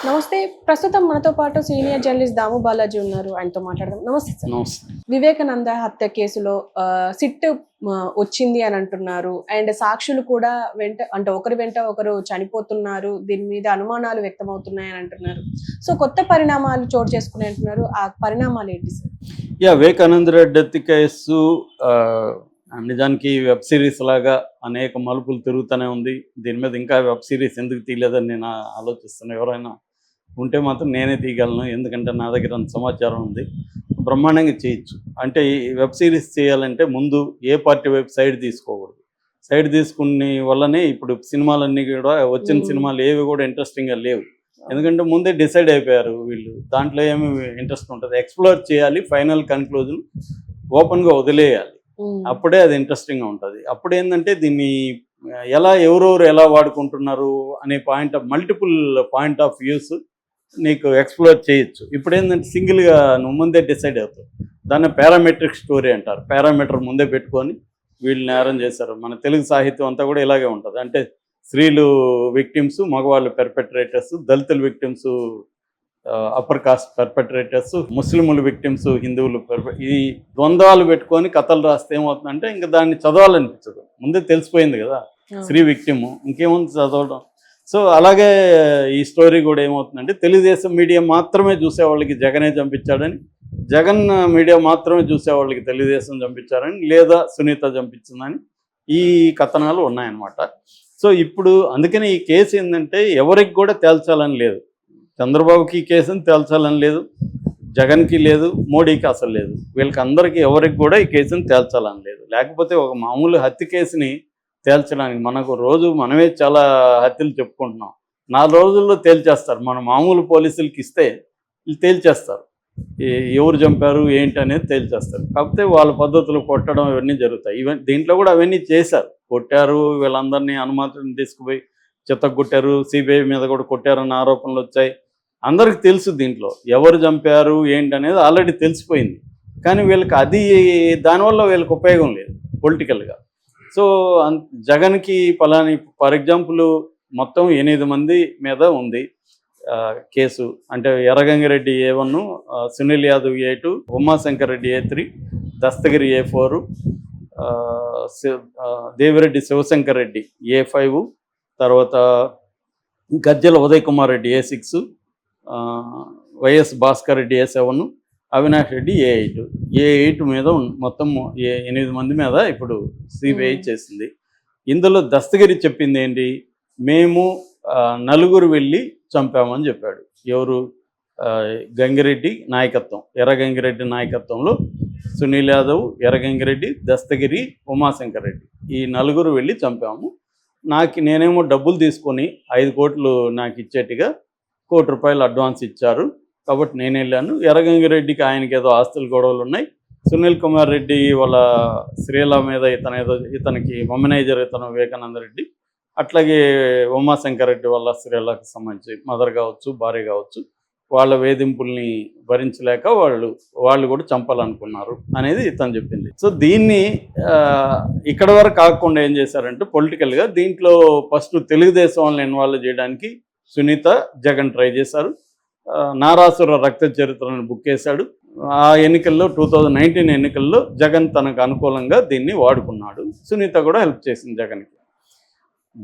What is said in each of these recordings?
నమస్తే. ప్రస్తుతం మనతో పాటు సీనియర్ జర్నలిస్ట్ దాము బాలాజీ ఉన్నారు. ఆయనతో మాట్లాడదాం. నమస్తే సార్. నమస్తే. వివేకానంద హత్య కేసులో సిట్ వచ్చింది అని అంటున్నారు. అండ్ సాక్షులు కూడా ఒకరి వెంట ఒకరు చనిపోతున్నారు. దీని మీద అనుమానాలు వ్యక్తమవుతున్నాయి అని అంటున్నారు. సో కొత్త పరిణామాలు చోటు చేసుకుని అంటున్నారు. ఆ పరిణామాలు ఏంటి సార్? వివేకానంద రెడ్డి హత్య కేసు నిజానికి వెబ్ సిరీస్ లాగా అనేక మలుపులు తిరుగుతూనే ఉంది. దీని మీద ఇంకా వెబ్ సిరీస్ ఎందుకు తీయలేదని నేను ఆలోచిస్తున్నాను. ఎవరైనా ఉంటే మాత్రం నేనే తీయగలను, ఎందుకంటే నా దగ్గర అంత సమాచారం ఉంది. బ్రహ్మాండంగా చేయొచ్చు. అంటే ఈ వెబ్ సిరీస్ చేయాలంటే ముందు ఏ పార్టీ వైపు సైడ్ తీసుకోకూడదు. సైడ్ తీసుకునే వల్లనే ఇప్పుడు సినిమాలన్నీ కూడా వచ్చిన సినిమాలు ఏవి కూడా ఇంట్రెస్టింగ్గా లేవు. ఎందుకంటే ముందే డిసైడ్ అయిపోయారు వీళ్ళు. దాంట్లో ఏమి ఇంట్రెస్ట్ ఉంటుంది, ఎక్స్ప్లోర్ చేయాలి, ఫైనల్ కన్క్లూజన్ ఓపెన్గా వదిలేయాలి. అప్పుడే అది ఇంట్రెస్టింగ్గా ఉంటుంది. అప్పుడు ఏంటంటే దీన్ని ఎవరెవరు ఎలా వాడుకుంటున్నారు అనే మల్టిపుల్ పాయింట్ ఆఫ్ వ్యూస్ నీకు ఎక్స్ప్లోర్ చేయొచ్చు. ఇప్పుడు ఏంటంటే సింగిల్గా నువ్వు ముందే డిసైడ్ అవుతావు. దాన్ని పారామెట్రిక్ స్టోరీ అంటారు. పారామీటర్ ముందే పెట్టుకొని వీళ్ళు నేరం చేశారు. మన తెలుగు సాహిత్యం అంతా కూడా ఇలాగే ఉంటుంది. అంటే స్త్రీలు విక్టిమ్స్, మగవాళ్ళు పెర్పెట్రేటర్స్, దళితుల విక్టిమ్స్ అప్పర్ కాస్ట్ పెర్పెట్రేటర్స్, ముస్లింలు విక్టిమ్స్, హిందువులు ఈ ద్వంద్వాలు పెట్టుకొని కథలు రాస్తే ఏమవుతుందంటే ఇంకా దాన్ని చదవాలనిపించదు. ముందే తెలిసిపోయింది కదా స్త్రీ విక్టిము, ఇంకేముంది చదవడం. సో అలాగే ఈ స్టోరీ కూడా ఏమవుతుందంటే తెలుగుదేశం మీడియా మాత్రమే చూసేవాళ్ళకి జగనే చంపించాడని, జగన్ మీడియా మాత్రమే చూసేవాళ్ళకి తెలుగుదేశం చంపించారని, లేదా సునీత చంపించిందని ఈ కథనాలు ఉన్నాయన్నమాట. సో ఇప్పుడు అందుకని ఈ కేసు ఏంటంటే ఎవరికి కూడా తేల్చాలని లేదు. చంద్రబాబుకి ఈ కేసుని తేల్చాలని లేదు, జగన్కి లేదు, మోడీకి అసలు లేదు. వీళ్ళకి అందరికీ ఎవరికి కూడా ఈ కేసుని తేల్చాలని లేదు. లేకపోతే ఒక మామూలు హత్య కేసుని తేల్చడానికి మనమే చాలా హత్యలు చెప్పుకుంటున్నాం. 4 రోజుల్లో తేల్చేస్తారు. మన మామూలు పోలీసులకి ఇస్తే వీళ్ళు తేల్చేస్తారు, ఎవరు చంపారు ఏంటి అనేది తేల్చేస్తారు. కాకపోతే వాళ్ళ పద్ధతులు కొట్టడం ఇవన్నీ జరుగుతాయి. దీంట్లో కూడా అవన్నీ చేశారు, కొట్టారు, వీళ్ళందరినీ అనుమతిని తీసుకుపోయి చెత్తగొట్టారు, సిబిఐ మీద కూడా కొట్టారన్న ఆరోపణలు వచ్చాయి. అందరికి తెలుసు దీంట్లో ఎవరు చంపారు ఏంటి అనేది ఆల్రెడీ తెలిసిపోయింది. కానీ వీళ్ళకి దానివల్ల వీళ్ళకి ఉపయోగం లేదు పొలిటికల్గా. సో జగన్కి ఫర్ ఎగ్జాంపుల్ మొత్తం 8 మంది మీద ఉంది కేసు. అంటే Erra Gangi Reddy A1, Sunil Yadav A2, Umashankar Reddy A3, Dastagiri A4, Devireddy Shivshankar Reddy A5, తర్వాత Gajjala Uday Kumar Reddy A6, YS Bhaskar Reddy A7, Avinash Reddy A8 మీద మొత్తం 8 మంది మీద ఇప్పుడు సిబిఐ చేసింది. ఇందులో దస్తగిరి చెప్పింది ఏంటి, మేము 4 వెళ్ళి చంపామని చెప్పాడు. ఎవరు? గంగిరెడ్డి నాయకత్వం, ఎర్రగంగిరెడ్డి నాయకత్వంలో సునీల్ యాదవ్, ఎర్రగంగిరెడ్డి, దస్తగిరి, ఉమాశంకర్ రెడ్డి ఈ 4 వెళ్ళి చంపాము. నేనేమో డబ్బులు తీసుకొని 5 కోట్లు నాకు ఇచ్చేట్టుగా ₹1 కోటి అడ్వాన్స్ ఇచ్చారు కాబట్టి నేను వెళ్ళాను. ఎర్రగంగిరెడ్డికి ఆయనకి ఏదో ఆస్తులు గొడవలు ఉన్నాయి. సునీల్ కుమార్ రెడ్డి వాళ్ళ శ్రీల మీద ఇతనికి మమ్మనైజర్ ఇతను వివేకానంద రెడ్డి, అట్లాగే ఉమాశంకర్ రెడ్డి వాళ్ళ శ్రీలకు సంబంధించి మదర్ కావచ్చు, భార్య కావచ్చు, వాళ్ళ వేధింపుల్ని భరించలేక వాళ్ళు కూడా చంపాలనుకున్నారు అనేది ఇతను చెప్పింది. సో దీన్ని ఇక్కడ వరకు కాకుండా ఏం చేశారంటే పొలిటికల్గా దీంట్లో ఫస్ట్ తెలుగుదేశం వాళ్ళని ఇన్వాల్వ్ చేయడానికి సునీత, జగన్ ట్రై చేశారు. నారాసుర రక్త చరిత్రను బుక్ చేశాడు. ఆ ఎన్నికల్లో 2019 ఎన్నికల్లో జగన్ తనకు అనుకూలంగా దీన్ని వాడుకున్నాడు. సునీత కూడా హెల్ప్ చేసింది జగన్కి.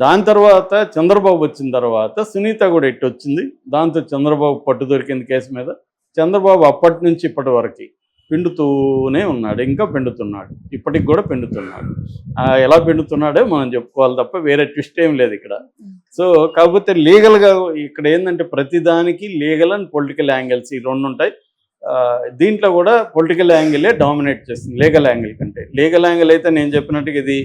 దాని తర్వాత చంద్రబాబు వచ్చిన తర్వాత సునీత కూడా వచ్చింది. దాంతో చంద్రబాబు పట్టు దొరికింది కేసు మీద. చంద్రబాబు అప్పటి నుంచి ఇప్పటి వరకు పిండుతూనే ఉన్నాడు, ఇంకా పిండుతున్నాడు, ఇప్పటికి కూడా పిండుతున్నాడు. ఎలా పిండుతున్నాడో మనం చెప్పుకోవాలి తప్ప వేరే ట్విస్ట్ ఏం లేదు ఇక్కడ. సో కాకపోతే లీగల్గా ఇక్కడ ఏంటంటే ప్రతిదానికి లీగల్ అండ్ పొలిటికల్ యాంగిల్స్ ఈ 2 ఉంటాయి. దీంట్లో కూడా పొలిటికల్ యాంగిలే డామినేట్ చేస్తుంది లీగల్ యాంగిల్ కంటే. లీగల్ యాంగిల్ అయితే నేను చెప్పినట్టుగా ఇది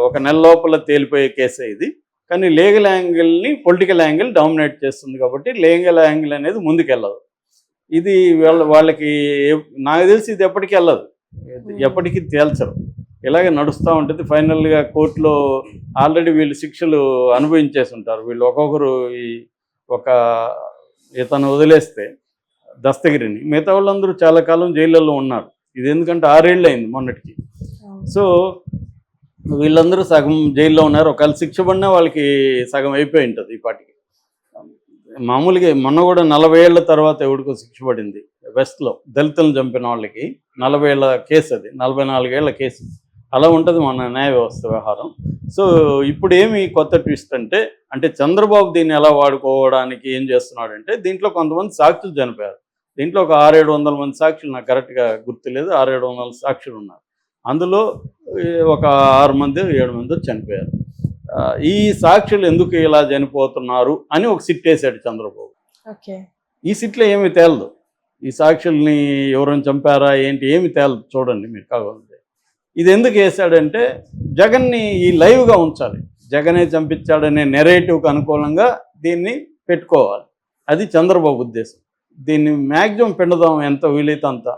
1 నెల లోపల తేలిపోయే కేసే ఇది. కానీ లీగల్ యాంగిల్ని పొలిటికల్ యాంగిల్ డామినేట్ చేస్తుంది కాబట్టి లీగల్ యాంగిల్ అనేది ముందుకెళ్ళదు. ఇది వాళ్ళకి నాకు తెలిసి ఇది ఎప్పటికీ వెళ్ళదు, ఎప్పటికీ తేల్చరు, ఇలాగే నడుస్తూ ఉంటుంది. ఫైనల్గా కోర్టులో ఆల్రెడీ వీళ్ళు శిక్షలు అనుభవించేసి ఉంటారు. వీళ్ళు ఒక్కొక్కరు ఇతను వదిలేస్తే దస్తగిరిని, మిగతా వాళ్ళందరూ చాలా కాలం జైళ్ళల్లో ఉన్నారు. ఇది ఎందుకంటే 6 ఏళ్ళు అయింది మొన్నటికి. సో వీళ్ళందరూ సగం జైల్లో ఉన్నారు. ఒకవేళ శిక్ష పడినా వాళ్ళకి సగం అయిపోయి ఉంటుంది ఈ పాటికి. మామూలుగా మొన్న కూడా 40 ఏళ్ల తర్వాత ఎవడికో శిక్ష పడింది వెస్ట్లో, దళితులను చంపిన వాళ్ళకి 40 ఏళ్ల కేసు, అది 44 ఏళ్ల కేసు. అలా ఉంటుంది మన న్యాయ వ్యవస్థ వ్యవహారం. సో ఇప్పుడు ఏమి కొత్త ట్విస్ట్ అంటే చంద్రబాబు దీన్ని ఎలా వాడుకోవడానికి ఏం చేస్తున్నాడంటే, దీంట్లో కొంతమంది సాక్షులు చనిపోయారు. దీంట్లో ఒక 600-700 మంది సాక్షులు, నాకు కరెక్ట్గా గుర్తులేదు, 600-700 సాక్షులు ఉన్నారు. అందులో ఒక 6 మంది 7 మంది చనిపోయారు. ఈ సాక్షులు ఎందుకు ఇలా చనిపోతున్నారు అని ఒక సిట్ వేసాడు చంద్రబాబు. ఓకే. ఈ సిట్లో ఏమీ తేలదు, ఈ సాక్షుల్ని ఎవరైనా చంపారా ఏంటి ఏమి తేలదు. చూడండి మీరు కావాలంటే. ఇది ఎందుకు వేసాడంటే జగన్ని ఈ లైవ్గా ఉంచాలి, జగనే చంపించాడనే నెరేటివ్కి అనుకూలంగా దీన్ని పెట్టుకోవాలి. అది చంద్రబాబు ఉద్దేశం. దీన్ని మ్యాక్సిమం పిండదాం ఎంత వీలైతే అంత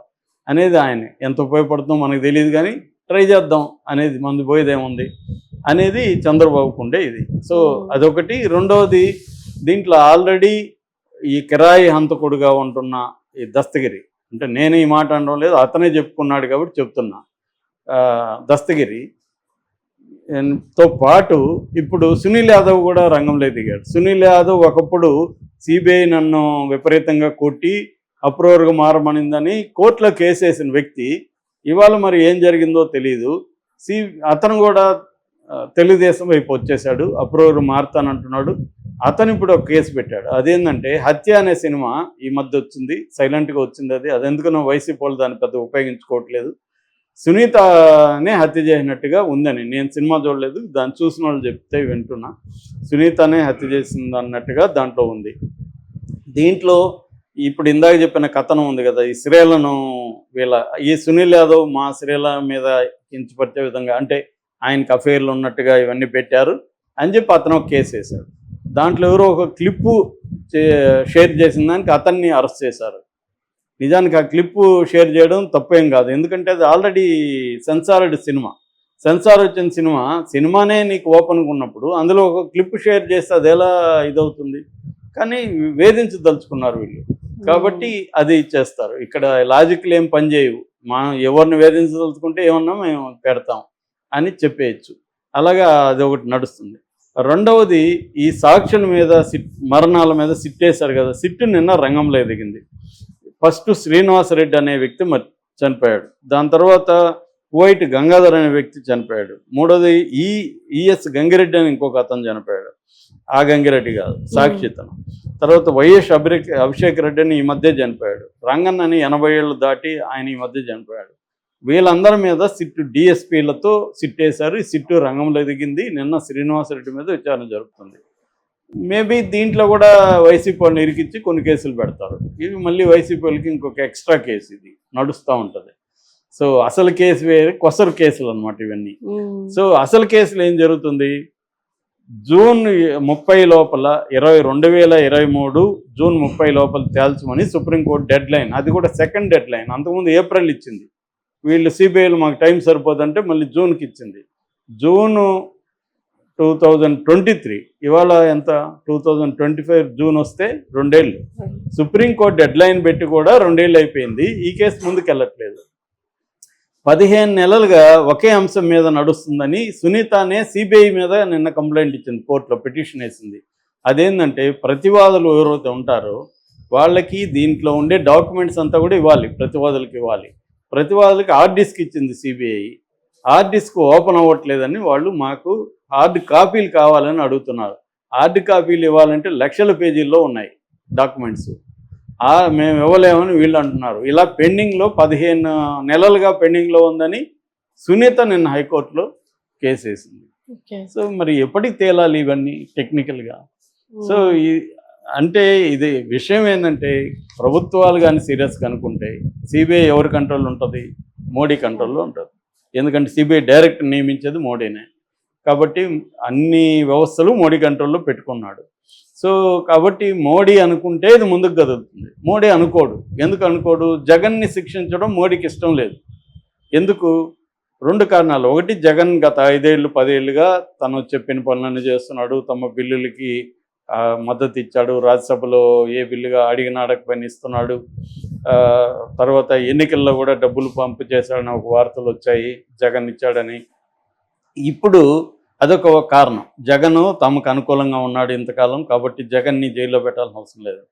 అనేది ఆయన. ఎంత ఉపయోగపడుతుందో మనకు తెలియదు కానీ ట్రై చేద్దాం అనేది, మంది పోయేదేముంది అనేది చంద్రబాబుకు ఉండే ఇది. సో అదొకటి. రెండవది, దీంట్లో ఆల్రెడీ ఈ కిరాయి హంతకుడుగా ఉంటున్న ఈ దస్తగిరి, అంటే నేను ఈ మాట అనడం లేదు, అతనే చెప్పుకున్నాడు కాబట్టి చెప్తున్నా, దస్తగిరి తో పాటు ఇప్పుడు సునీల్ యాదవ్ కూడా రంగంలో దిగాడు. సునీల్ యాదవ్ ఒకప్పుడు సిబిఐ నన్ను విపరీతంగా కొట్టి అప్రూవర్గా మారమనిందని కోర్టులో కేసేసిన వ్యక్తి ఇవాళ మరి ఏం జరిగిందో తెలీదు. అతను కూడా తెలుగుదేశం వైపు వచ్చేసాడు, అప్రూవర్ మారుతానంటున్నాడు. అతను ఇప్పుడు ఒక కేసు పెట్టాడు. అదేంటంటే హత్య అనే సినిమా ఈ మధ్య వచ్చింది, సైలెంట్గా వచ్చింది. అది ఎందుకనో వైసీపీ వాళ్ళు దాన్ని పెద్ద ఉపయోగించుకోవట్లేదు. సునీతనే హత్య చేసినట్టుగా ఉందని, నేను సినిమా చూడలేదు, దాన్ని చూసిన వాళ్ళు చెప్తే వింటున్నా. సునీతనే హత్య చేసింది అన్నట్టుగా దాంట్లో ఉంది. దీంట్లో ఇప్పుడు ఇందాక చెప్పిన కథనం ఉంది కదా, ఈ శ్రేలను ఈ సునీల్ యాదవ్ మా శ్రేల మీద కించపరిచే విధంగా, అంటే ఆయనకి అఫైర్లు ఉన్నట్టుగా ఇవన్నీ పెట్టారు అని చెప్పి అతను ఒక కేసు వేశాడు. దాంట్లో ఎవరో ఒక క్లిప్పు షేర్ చేసిన దానికి అతన్ని అరెస్ట్ చేశారు. నిజానికి ఆ క్లిప్పు షేర్ చేయడం తప్పేం కాదు, ఎందుకంటే అది ఆల్రెడీ సెన్సార్డ్ సినిమా. సెన్సార్ వచ్చిన సినిమానే నీకు ఓపెన్గా ఉన్నప్పుడు అందులో ఒక క్లిప్ షేర్ చేస్తే అది ఎలా ఇదవుతుంది? కానీ వేధించదలుచుకున్నారు వీళ్ళు కాబట్టి అది ఇచ్చేస్తారు. ఇక్కడ లాజిక్లు ఏం పనిచేయవు. మనం ఎవరిని వేధించదలుచుకుంటే ఏమన్నా మేము పెడతాం అని చెప్పేయచ్చు. అలాగా అది ఒకటి నడుస్తుంది. రెండవది, ఈ సాక్షుల మీద మరణాల మీద సిట్టేశారు కదా, సిట్టు నిన్న రంగంలో ఎదిగింది. ఫస్ట్ శ్రీనివాసరెడ్డి అనే వ్యక్తి చనిపోయాడు. దాని తర్వాత వైట్ గంగాధర్ అనే వ్యక్తి చనిపోయాడు. మూడోది ఈఎస్ గంగిరెడ్డి అని ఇంకొక అతను చనిపోయాడు. ఆ గంగిరెడ్డి కాదు, సాక్షితను. తర్వాత వైఎస్ అభిషేక్ రెడ్డి అని ఈ మధ్య చనిపోయాడు. రంగన్ అని 80 ఏళ్ళు దాటి ఆయన ఈ మధ్య చనిపోయాడు. వీళ్ళందరి మీద సిట్టు డిఎస్పీలతో సిట్టేశారు. ఈ సిట్టు రంగంలో దిగింది. నిన్న శ్రీనివాసరెడ్డి మీద విచారణ జరుగుతుంది. మేబీ దీంట్లో కూడా వైసీపీ వాళ్ళని ఇరికిచ్చి కొన్ని కేసులు పెడతారు. ఇవి మళ్ళీ వైసీపీ వాళ్ళకి ఇంకొక ఎక్స్ట్రా కేసు ఇది నడుస్తూ ఉంటుంది. సో అసలు కేసు వేరే, కొసరు కేసులు అనమాట ఇవన్నీ. సో అసలు కేసులు ఏం జరుగుతుంది? జూన్ 30 లోపల 2023 జూన్ 30 లోపల తేల్చమని సుప్రీంకోర్టు డెడ్ లైన్. అది కూడా సెకండ్ డెడ్ లైన్. అంతకుముందు ఏప్రిల్ ఇచ్చింది. వీళ్ళు సిబిఐలు మాకు టైం సరిపోదంటే మళ్ళీ జూన్కి ఇచ్చింది. జూను 2023, ఇవాళ ఎంత 2025 జూన్ వస్తే 2 ఏళ్ళు. సుప్రీంకోర్టు డెడ్ లైన్ పెట్టి కూడా 2 ఏళ్ళు అయిపోయింది. ఈ కేసు ముందుకు వెళ్ళట్లేదు. 15 నెలలుగా ఒకే అంశం మీద నడుస్తుందని సునీతనే సిబిఐ మీద నిన్న కంప్లైంట్ ఇచ్చింది, కోర్టులో పిటిషన్ వేసింది. అదేంటంటే ప్రతివాదులు ఎవరైతే ఉంటారో వాళ్ళకి దీంట్లో ఉండే డాక్యుమెంట్స్ అంతా కూడా ఇవ్వాలి, ప్రతివాదులకు ఇవ్వాలి. ప్రతివాదులకి హార్డ్ డిస్క్ ఇచ్చింది సిబిఐ. హార్డ్ డిస్క్ ఓపెన్ అవ్వట్లేదని వాళ్ళు మాకు హార్డ్ కాపీలు కావాలని అడుగుతున్నారు. హార్డ్ కాపీలు ఇవ్వాలంటే లక్షల పేజీల్లో ఉన్నాయి డాక్యుమెంట్స్. మేము ఇవ్వలేమని వీళ్ళు అంటున్నారు. ఇలా పెండింగ్లో 15 నెలలుగా పెండింగ్లో ఉందని సునీత నిన్న హైకోర్టులో కేసు వేసింది. సో మరి ఎప్పటికి తేలాలి ఇవన్నీ టెక్నికల్గా? సో అంటే ఇది విషయం ఏంటంటే, ప్రభుత్వాలు కానీ సీరియస్గా అనుకుంటే సిబిఐ ఎవరి కంట్రోల్ ఉంటుంది? మోడీ కంట్రోల్లో ఉంటుంది. ఎందుకంటే సిబిఐ డైరెక్ట్ నియమించేది మోడీనే కాబట్టి అన్ని వ్యవస్థలు మోడీ కంట్రోల్లో పెట్టుకున్నాడు. సో కాబట్టి మోడీ అనుకుంటే ఇది ముందుకు కదులుతుంది. మోడీ అనుకోడు. ఎందుకు అనుకోడు? జగన్ని శిక్షించడం మోడీకి ఇష్టం లేదు. ఎందుకు? 2 కారణాలు. ఒకటి, జగన్ గత 5 ఏళ్ళు 10 ఏళ్ళుగా తను చెప్పిన పనులన్నీ చేస్తున్నాడు. తమ బిల్లులకి మద్దతు ఇచ్చాడు. రాజ్యసభలో ఏ బిల్లుగా అడిగిన అడగపైన ఇస్తున్నాడు. తర్వాత ఎన్నికల్లో కూడా డబ్బులు పంపు చేశాడని ఒక వార్తలు వచ్చాయి, జగన్ ఇచ్చాడని. ఇప్పుడు అదొక కారణం. జగన్ తమకు అనుకూలంగా ఉన్నాడు ఇంతకాలం, కాబట్టి జగన్ని జైల్లో పెట్టాల్సిన అవసరం లేదు.